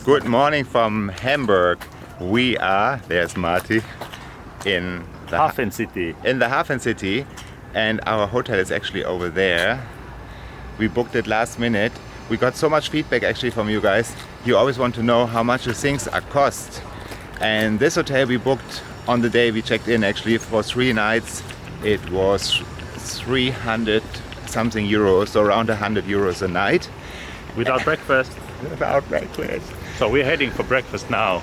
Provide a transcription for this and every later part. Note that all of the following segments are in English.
Good morning from Hamburg. We are, there's Marty, in the HafenCity. In the HafenCity, and our hotel is actually over there. We booked it last minute. We got so much feedback actually from you guys. You always want to know how much the things are cost. And this hotel we booked on the day we checked in actually for 3 nights. It was 300 something euros, so around 100 euros a night. Without breakfast. Without breakfast. So we're heading for breakfast now.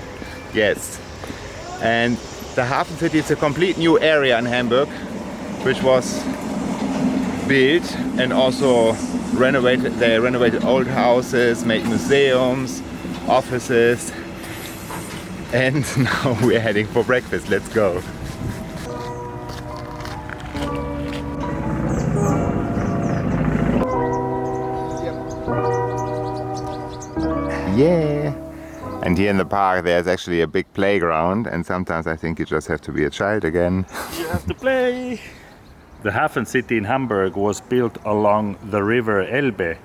Yes. And the HafenCity is a complete new area in Hamburg, which was built and also renovated. They renovated old houses, made museums, offices. And now we're heading for breakfast. Let's go. Yeah. And here in the park there's actually a big playground, and sometimes I think you just have to be a child again. You have to play! The HafenCity in Hamburg was built along the river Elbe.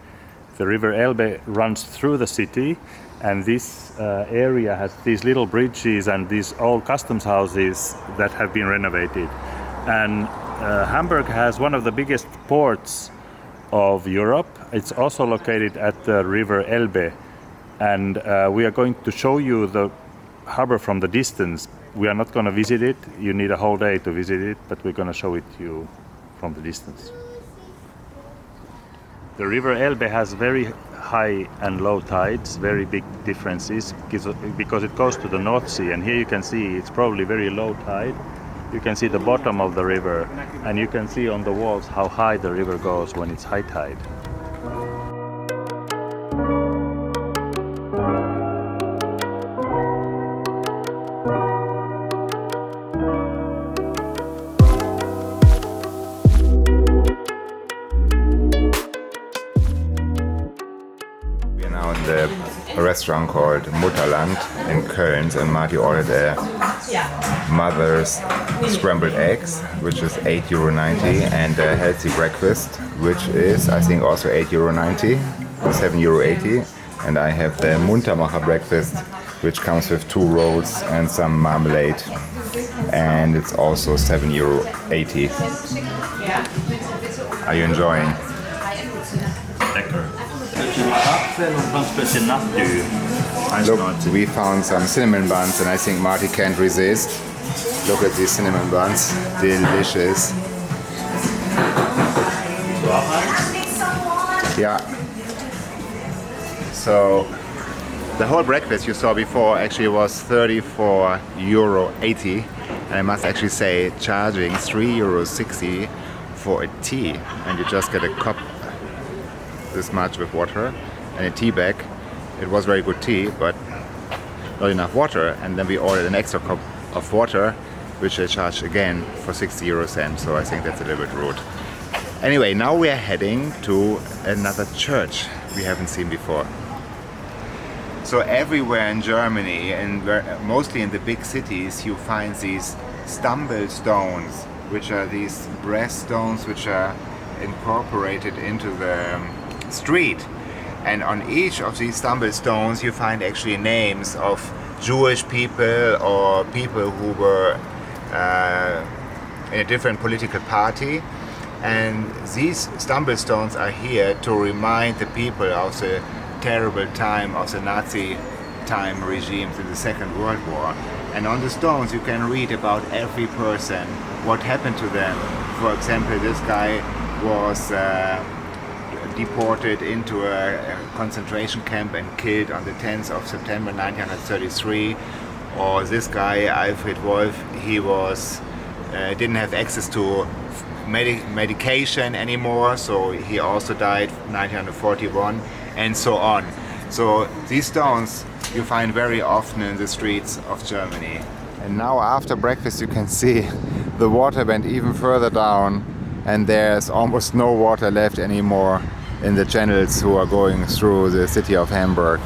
The river Elbe runs through the city, and this area has these little bridges and these old customs houses that have been renovated. And Hamburg has one of the biggest ports of Europe. It's also located at the river Elbe. And we are going to show you the harbor from the distance. We are not going to visit it. You need a whole day to visit it, but we're going to show it to you from the distance. The river Elbe has very high and low tides, very big differences, because it goes to the North Sea. And here you can see it's probably very low tide. You can see the bottom of the river, and you can see on the walls how high the river goes when it's high tide. A restaurant called Mutterland in Köln, and Marty ordered a mother's scrambled eggs, which is €8.90, and a healthy breakfast, which is I think also €8.90, €7.80, and I have the Muntermacher breakfast, which comes with 2 rolls and some marmalade, and it's also €7.80. Are you enjoying? Look, we found some cinnamon buns, and I think Marty can't resist. Look at these cinnamon buns, delicious. Yeah. So the whole breakfast you saw before actually was €34.80, and I must actually say charging €3.60 for a tea, and you just get a cup this much with water and a tea bag. It was very good tea, but not enough water, and then we ordered an extra cup of water, which they charged again for 60 euro cents, so I think that's a little bit rude. Anyway, now we are heading to another church we haven't seen before. So everywhere in Germany, and mostly in the big cities, you find these stumble stones, which are these brass stones which are incorporated into the street, and on each of these stumble stones you find actually names of Jewish people or people who were in a different political party, and these stumble stones are here to remind the people of the terrible time of the Nazi time regimes in the Second World War. And on the stones you can read about every person, what happened to them. For example, this guy was deported into a concentration camp and killed on the 10th of September 1933. Or this guy, Alfred Wolf, he was didn't have access to medication anymore, so he also died 1941, and so on. So these stones you find very often in the streets of Germany. And now after breakfast you can see the water went even further down, and there's almost no water left anymore in the channels who are going through the city of Hamburg.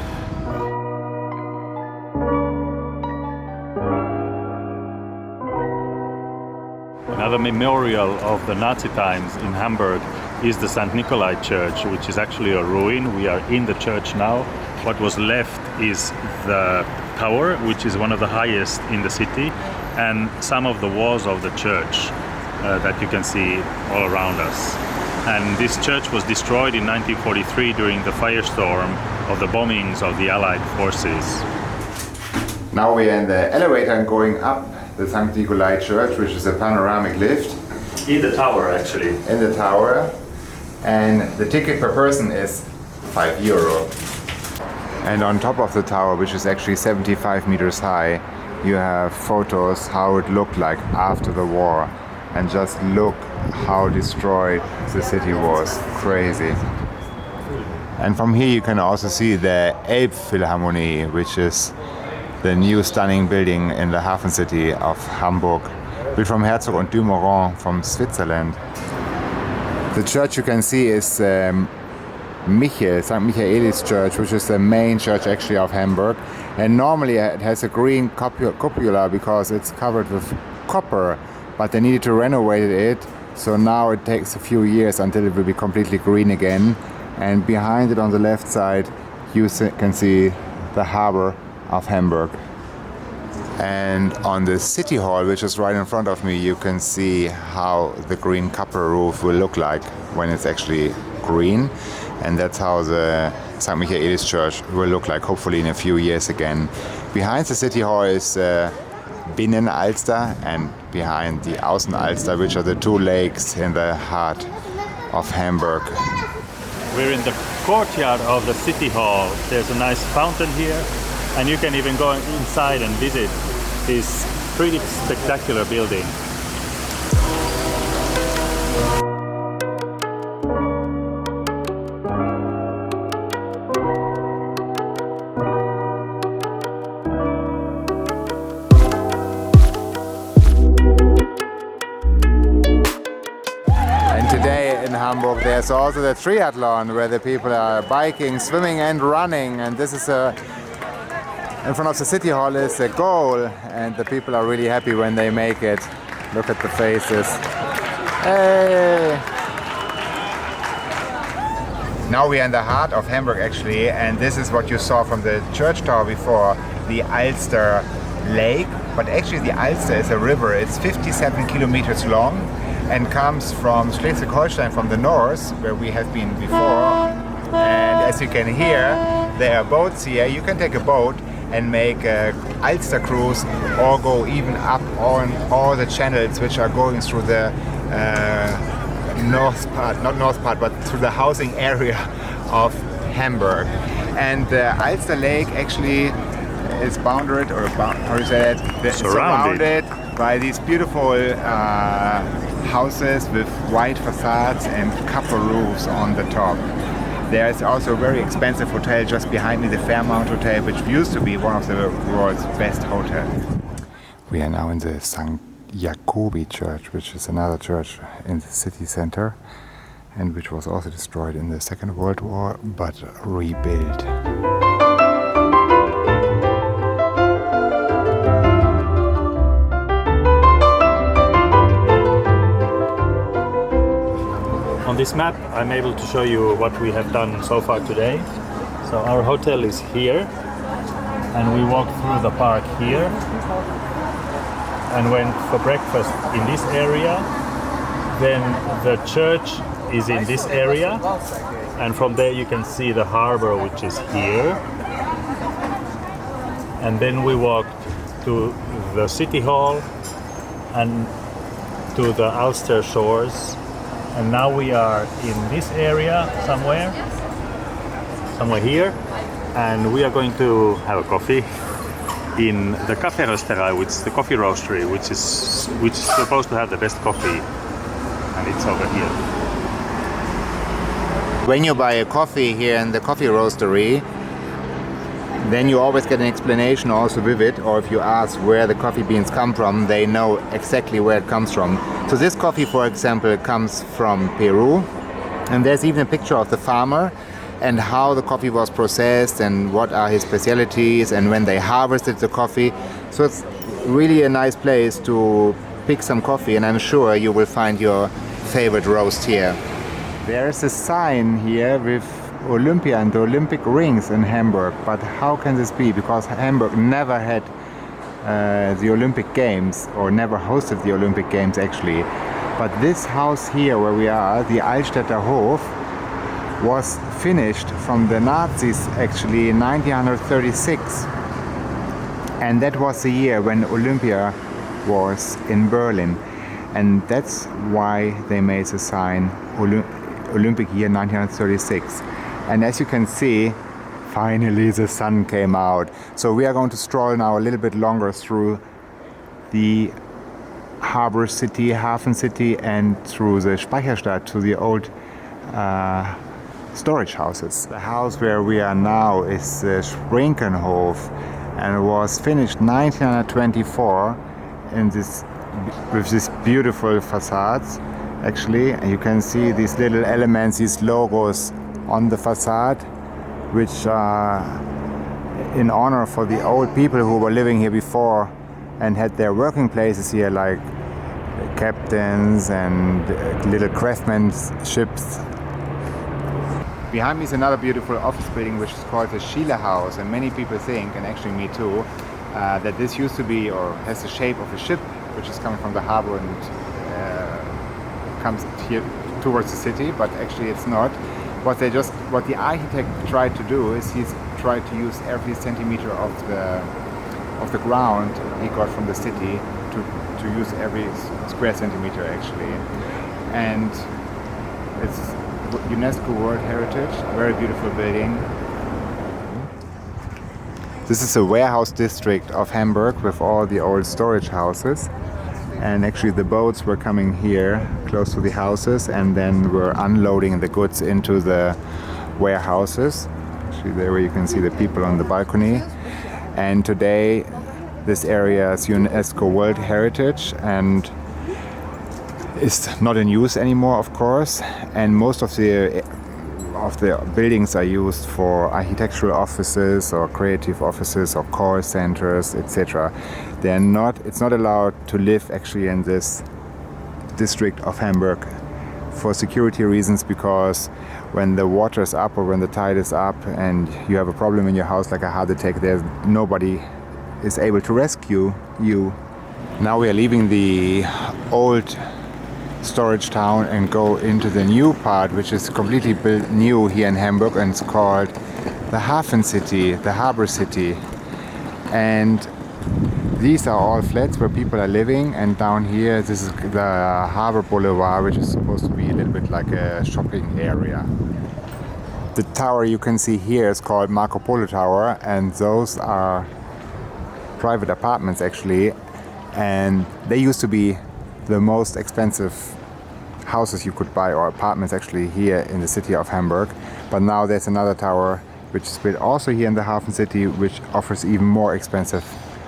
Another memorial of the Nazi times in Hamburg is the St. Nicolai Church, which is actually a ruin. We are in the church now, what was left is the tower, which is one of the highest in the city, and some of the walls of the church that you can see all around us. And this church was destroyed in 1943 during the firestorm of the bombings of the Allied forces. Now we are in the elevator and going up the St. Nicolai Church, which is a panoramic lift. In the tower, actually. In the tower. And the ticket per person is €5. And on top of the tower, which is actually 75 meters high, you have photos how it looked like after the war. And just look how destroyed the city was. Crazy. And from here you can also see the Elbphilharmonie, which is the new stunning building in the HafenCity of Hamburg, built from Herzog und Dumoulin from Switzerland. The church you can see is St. Michaelis Church, which is the main church actually of Hamburg. And normally it has a green cupola because it's covered with copper, but they needed to renovate it, so now it takes a few years until it will be completely green again. And behind it on the left side you can see the harbor of Hamburg. And on the city hall, which is right in front of me, you can see how the green copper roof will look like when it's actually green. And that's how the St. Michaelis Church will look like, hopefully in a few years again. Behind the city hall is Binnenalster and behind the Außenalster, which are the two lakes in the heart of Hamburg. We're in the courtyard of the city hall. There's a nice fountain here, and you can even go inside and visit this pretty spectacular building. And today in Hamburg there's also the triathlon, where the people are biking, swimming and running, and this is in front of the city hall is a goal, and the people are really happy when they make it. Look at the faces. Hey! Now we are in the heart of Hamburg actually, and this is what you saw from the church tower before, the Alster Lake. But actually the Alster is a river. It's 57 kilometers long and comes from Schleswig-Holstein from the north, where we have been before. And as you can hear, there are boats here. You can take a boat and make a Alster cruise, or go even up on all the channels which are going through the but through the housing area of Hamburg. And the Alster Lake actually is bounded, or how do you say that? Surrounded by these beautiful houses with white facades and copper roofs on the top. There is also a very expensive hotel just behind me, the Fairmount Hotel, which used to be one of the world's best hotels. We are now in the St. Jacobi Church, which is another church in the city center, and which was also destroyed in the Second World War, but rebuilt. On this map, I'm able to show you what we have done so far today. So our hotel is here, and we walked through the park here, and went for breakfast in this area. Then the church is in this area, and from there you can see the harbor, which is here. And then we walked to the city hall and to the Ulster shores. And now we are in this area somewhere here, and we are going to have a coffee in the Kaffeerösterei, which is the coffee roastery, which is supposed to have the best coffee, and it's over here. When you buy a coffee here in the coffee roastery, then you always get an explanation also with it, or if you ask where the coffee beans come from, they know exactly where it comes from. So this coffee, for example, comes from Peru, and there's even a picture of the farmer and how the coffee was processed and what are his specialities and when they harvested the coffee. So it's really a nice place to pick some coffee, and I'm sure you will find your favorite roast here. There's a sign here with Olympia and the Olympic rings in Hamburg. But how can this be? Because Hamburg never had the Olympic Games, or never hosted the Olympic Games actually. But this house here where we are, the Altstädter Hof, was finished from the Nazis actually in 1936. And that was the year when Olympia was in Berlin. And that's why they made the sign Olympic year 1936. And as you can see, finally the sun came out. So we are going to stroll now a little bit longer through the harbor city, Hafen City, and through the Speicherstadt to the old storage houses. The house where we are now is the Schrenkenhof, and it was finished 1924 with this beautiful facades actually. And you can see these little elements, these logos on the facade, which are in honor for the old people who were living here before and had their working places here, like captains and little craftsmanships. Behind me is another beautiful office building which is called the Schiele House, and many people think, and actually me too, that this used to be or has the shape of a ship which is coming from the harbor and comes here towards the city, but actually it's not. What the architect tried to do is he's tried to use every centimeter of the ground he got from the city to use every square centimeter actually. And it's Unesco World Heritage, a very beautiful building. This is a warehouse district of Hamburg with all the old storage houses. And actually the boats were coming here close to the houses and then were unloading the goods into the warehouses. Actually there where you can see the people on the balcony. And today this area is UNESCO World Heritage and is not in use anymore, of course. And most of the buildings are used for architectural offices or creative offices or call centers, etc. It's not allowed to live actually in this district of Hamburg for security reasons, because when the water is up or when the tide is up and you have a problem in your house like a heart attack, there's nobody is able to rescue you. Now we are leaving the old storage town and go into the new part, which is completely built new here in Hamburg, and it's called the Hafen City, the harbor city. And these are all flats where people are living, and down here this is the Harbor Boulevard, which is supposed to be a little bit like a shopping area. The tower you can see here is called Marco Polo Tower, and those are private apartments actually, and they used to be the most expensive houses you could buy, or apartments actually, here in the city of Hamburg. But now there's another tower which is built also here in the Hafen City, which offers even more expensive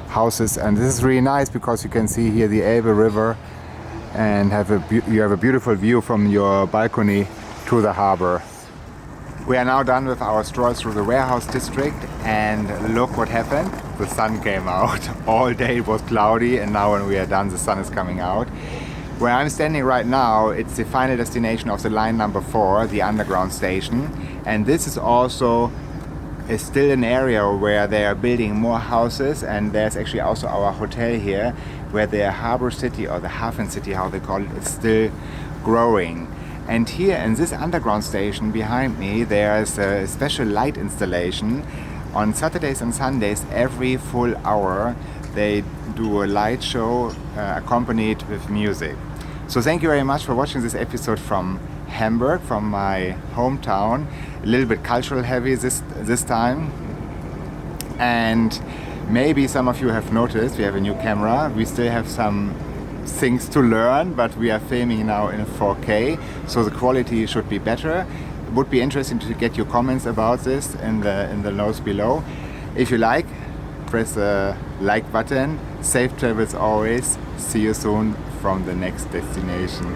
houses. And this is really nice because you can see here the Elbe River and you have a beautiful view from your balcony to the harbor. We are now done with our stroll through the warehouse district, and look what happened. The sun came out. All day it was cloudy, and now when we are done the sun is coming out. Where I'm standing right now, it's the final destination of the line number 4, the underground station. And this is also still an area where they are building more houses, and there's actually also our hotel here, where the harbor city, or the Hafen City, how they call it, is still growing. And here in this underground station behind me, there's a special light installation. On Saturdays and Sundays, every full hour, they do a light show accompanied with music. So thank you very much for watching this episode from Hamburg, from my hometown. A little bit cultural heavy this time. And maybe some of you have noticed we have a new camera. We still have some things to learn, but we are filming now in 4K, so the quality should be better. It would be interesting to get your comments about this in the notes below. If you like, press the like button. Safe travels always. See you soon from the next destination.